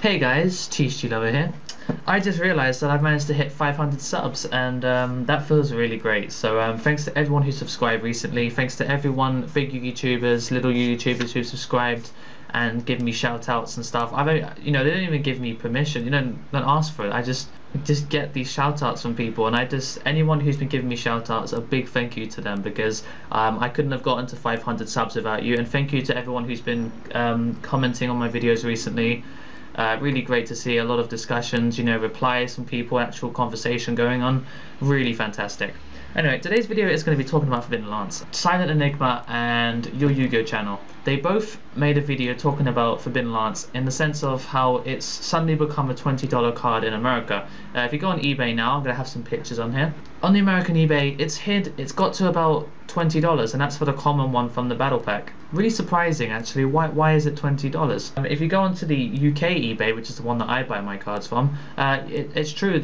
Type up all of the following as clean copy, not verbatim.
Hey guys, Thetcglover here. I just realised that I've managed to hit 500 subs and that feels really great. So thanks to everyone who subscribed recently, thanks to everyone, big YouTubers, little YouTubers who subscribed and given me shout outs and stuff. They don't even give me permission, don't ask for it. I just get these shout outs from people, and anyone who's been giving me shout outs, a big thank you to them, because I couldn't have gotten to 500 subs without you. And thank you to everyone who's been commenting on my videos recently. Really great to see a lot of discussions, replies from people, actual conversation going on. Really fantastic. Anyway, today's video is going to be talking about Forbidden Lance. Silent Enigma and your Yugioh channel, they both made a video talking about Forbidden Lance in the sense of how it's suddenly become a $20 card in America. If you go on eBay now, I'm going to have some pictures on here. On the American eBay, it's got to about $20, and that's for the common one from the battle pack. Really surprising, actually. Why is it $20? If you go onto the UK eBay, which is the one that I buy my cards from, it's true,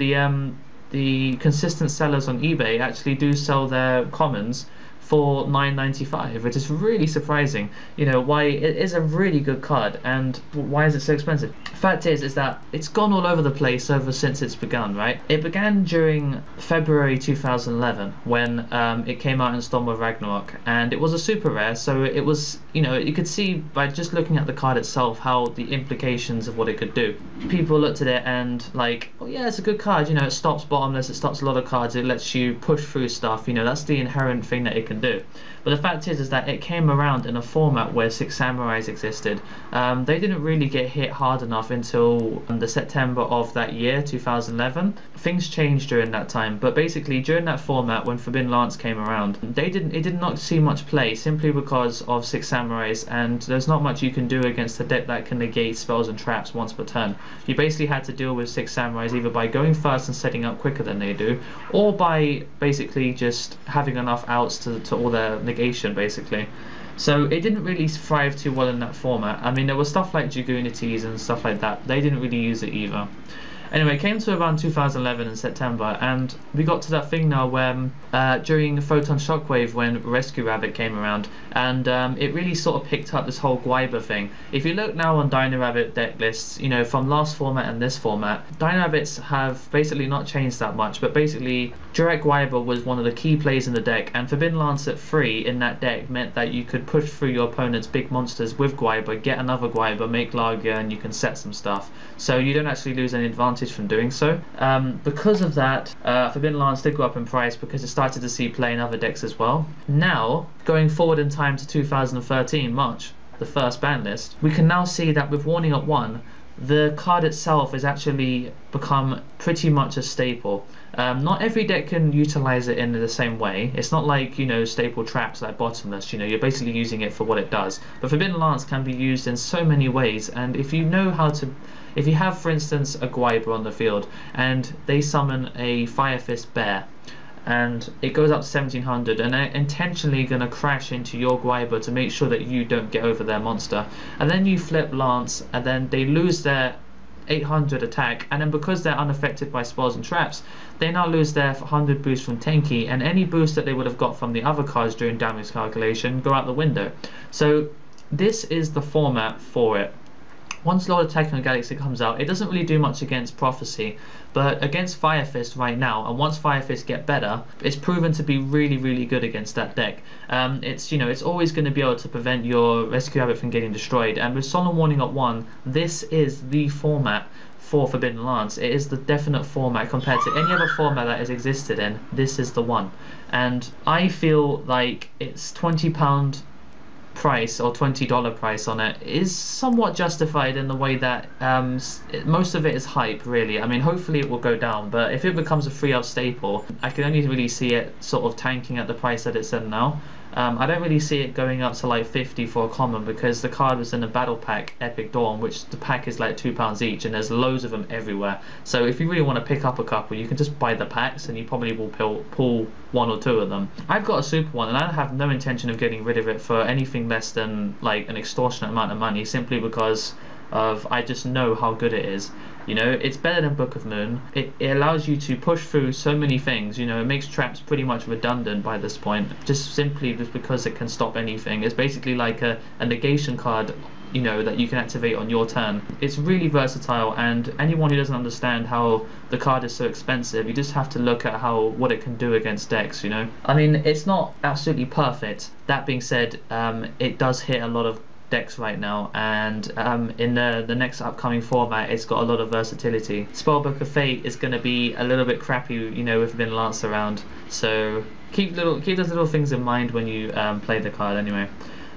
the consistent sellers on eBay actually do sell their commons for $9.95, which is really surprising. Why it is a really good card, and why is it so expensive? Fact is that it's gone all over the place ever since it's begun, right? It began during February 2011 when it came out in Stormward Ragnarok, and it was a super rare, so it was, you could see by just looking at the card itself how the implications of what it could do. People looked at it and like, oh yeah, it's a good card, it stops bottomless, it stops a lot of cards, it lets you push through stuff, that's the inherent thing that it can do. But the fact is that it came around in a format where Six Samurais existed. They didn't really get hit hard enough until the September of that year, 2011. Things changed during that time, but basically during that format, when Forbidden Lance came around, it did not see much play simply because of Six Samurais, and there's not much you can do against a deck that can negate spells and traps once per turn. You basically had to deal with Six Samurais either by going first and setting up quicker than they do, or by basically just having enough outs to all their negation, basically. So it didn't really thrive too well in that format. I mean, there was stuff like Jugunities and stuff like that. They didn't really use it either. Anyway, it came to around 2011 in September, and we got to that thing now where during Photon Shockwave, when Rescue Rabbit came around, and it really sort of picked up this whole Gwaiba thing. If you look now on Dino Rabbit deck lists, from last format and this format, Dino Rabbits have basically not changed that much, but basically Direct Gwaiba was one of the key plays in the deck, and Forbidden Lance at 3 in that deck meant that you could push through your opponent's big monsters with Gwaiba, get another Gwaiba, make Lager, and you can set some stuff. So you don't actually lose any advantage from doing so. Because of that, Forbidden Lance did go up in price because it started to see play in other decks as well. Now, going forward in time to 2013 March, the first ban list, we can now see that with Warning at 1, the card itself has actually become pretty much a staple. Not every deck can utilize it in the same way. It's not like, staple traps like Bottomless, you're basically using it for what it does. But Forbidden Lance can be used in so many ways, and if you know how to, if you have, for instance, a Gwaiba on the field, and they summon a Fire Fist Bear, and it goes up to 1700, and they're intentionally going to crash into your Gwaiba to make sure that you don't get over their monster, and then you flip Lance, and then they lose their 800 attack, and then because they're unaffected by spells and traps, they now lose their 100 boost from Tenki, and any boost that they would have got from the other cards during damage calculation go out the window. So this is the format for it. Once Lord Attacking on Galaxy comes out, it doesn't really do much against Prophecy, but against Fire Fist right now, and once Fire Fist get better, it's proven to be really, really good against that deck. It's always going to be able to prevent your Rescue Rabbit from getting destroyed, and with Solemn Warning at 1, this is the format for Forbidden Lance. It is the definite format compared to any other format that has existed in. This is the one, and I feel like it's £20 price or $20 price on it is somewhat justified in the way that most of it is hype, really. I mean, hopefully it will go down, but if it becomes a free out staple, I can only really see it sort of tanking at the price that it's in now. I don't really see it going up to like 50 for a common, because the card was in a battle pack, Epic Dawn, which the pack is like £2 each, and there's loads of them everywhere. So if you really want to pick up a couple, you can just buy the packs, and you probably will pull 1 or 2 of them. I've got a super one, and I have no intention of getting rid of it for anything less than like an extortionate amount of money, simply because I just know how good it is. It's better than Book of Moon. It allows you to push through so many things. It makes traps pretty much redundant by this point, just because it can stop anything. It's basically like a negation card you know, that you can activate on your turn. It's really versatile, and anyone who doesn't understand how the card is so expensive, you just have to look at what it can do against decks, you know. I mean, it's not absolutely perfect. That being said, it does hit a lot of decks right now, and in the next upcoming format, it's got a lot of versatility. Spellbook of Fate is going to be a little bit crappy, you know, with Vin Lance around, so keep those little things in mind when you play the card anyway.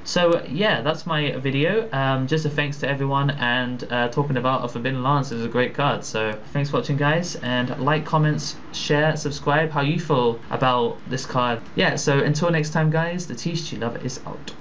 So yeah, that's my video. Just a thanks to everyone, and talking about a Forbidden Lance is a great card. So thanks for watching, guys, and like, comments, share, subscribe how you feel about this card. Yeah, so until next time, guys, the Thetcglover is out.